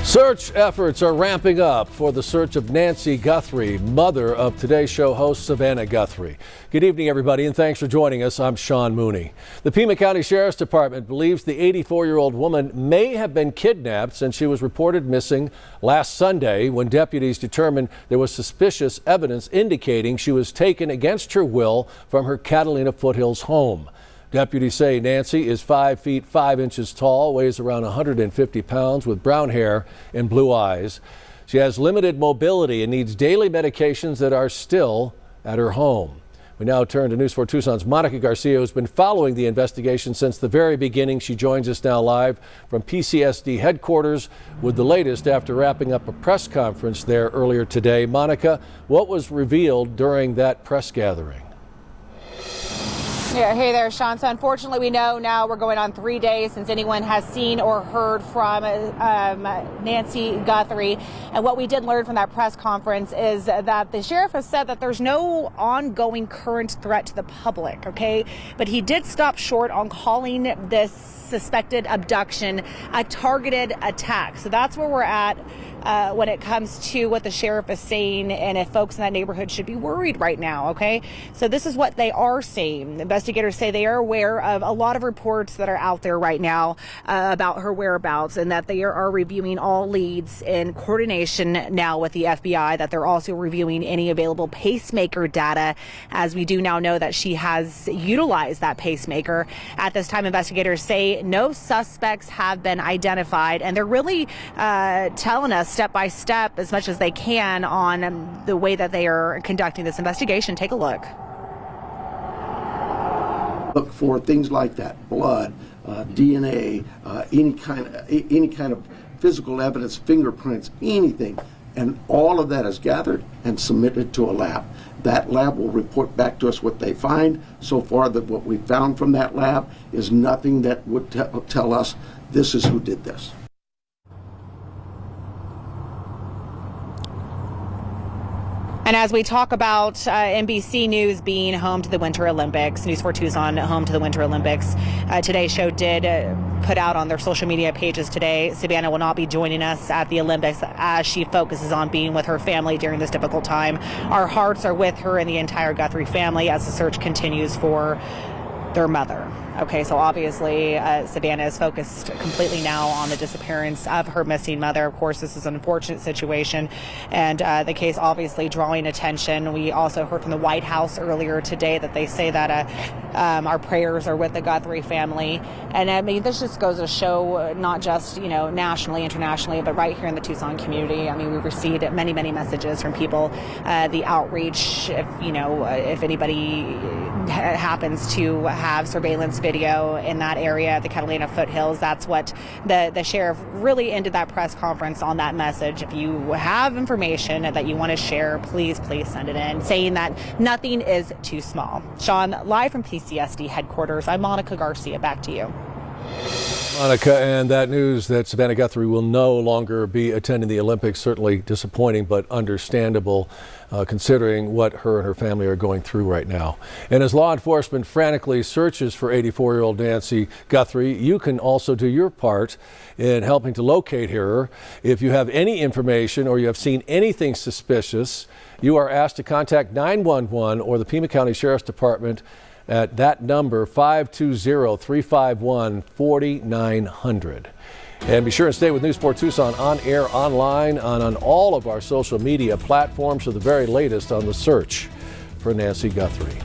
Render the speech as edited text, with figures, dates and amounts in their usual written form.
Search efforts are ramping up for the search of Nancy Guthrie, mother of Today's Show host Savannah Guthrie. Good evening, everybody, and thanks for joining us. I'm Sean Mooney. The Pima County Sheriff's Department believes the 84-year-old woman may have been kidnapped since she was reported missing last Sunday when deputies determined there was suspicious evidence indicating she was taken against her will from her Catalina Foothills home. Deputies say Nancy is 5 feet 5 inches tall, weighs around 150 pounds with brown hair and blue eyes. She has limited mobility and needs daily medications that are still at her home. We now turn to News 4 Tucson's Monica Garcia, who's been following the investigation since the very beginning. She joins us now live from PCSD headquarters with the latest after wrapping up a press conference there earlier today. Monica, what was revealed during that press gathering? Yeah, hey there, Sean. So unfortunately, we know now we're going on 3 days since anyone has seen or heard from Nancy Guthrie. And what we did learn from that press conference is that the sheriff has said that there's no ongoing current threat to the public, okay? But he did stop short on calling this suspected abduction a targeted attack. So that's where we're at when it comes to what the sheriff is saying and if folks in that neighborhood should be worried right now, okay? So this is what they are saying. Investigators say they are aware of a lot of reports that are out there right now about her whereabouts and that they are reviewing all leads in coordination now with the FBI, that they're also reviewing any available pacemaker data, as we do now know that she has utilized that pacemaker. At this time, investigators say no suspects have been identified, and they're really telling us step by step as much as they can on the way that they are conducting this investigation. Take a look. Look for things like that: blood, DNA, any kind of physical evidence, fingerprints, anything, and all of that is gathered and submitted to a lab. That lab will report back to us what they find. So far, that what we found from that lab is nothing that would tell us this is who did this. And as we talk about NBC News being home to the Winter Olympics, News 4 Tucson home to the Winter Olympics, Today's Show did put out on their social media pages today, Savannah will not be joining us at the Olympics as she focuses on being with her family during this difficult time. Our hearts are with her and the entire Guthrie family as the search continues for their mother. Okay, so obviously Savannah is focused completely now on the disappearance of her missing mother. Of course, this is an unfortunate situation, and the case obviously drawing attention. We also heard from the White House earlier today that they say that our prayers are with the Guthrie family. And I mean, this just goes to show not just, nationally, internationally, but right here in the Tucson community. I mean, we received many, many messages from people. The outreach, if anybody happens to have surveillance video in that area, the Catalina Foothills, that's what the sheriff really ended that press conference on, that message. If you have information that you want to share, please send it in, saying that nothing is too small. Sean, live from PCSD headquarters, I'm Monica Garcia. Back to you. Monica, and that news that Savannah Guthrie will no longer be attending the Olympics, certainly disappointing but understandable considering what her and her family are going through right now. And as law enforcement frantically searches for 84-year-old Nancy Guthrie, you can also do your part in helping to locate her. If you have any information or you have seen anything suspicious, you are asked to contact 911 or the Pima County Sheriff's Department at that number, 520-351-4900. And be sure and stay with News 4 Tucson on air, online, and on all of our social media platforms for the very latest on the search for Nancy Guthrie.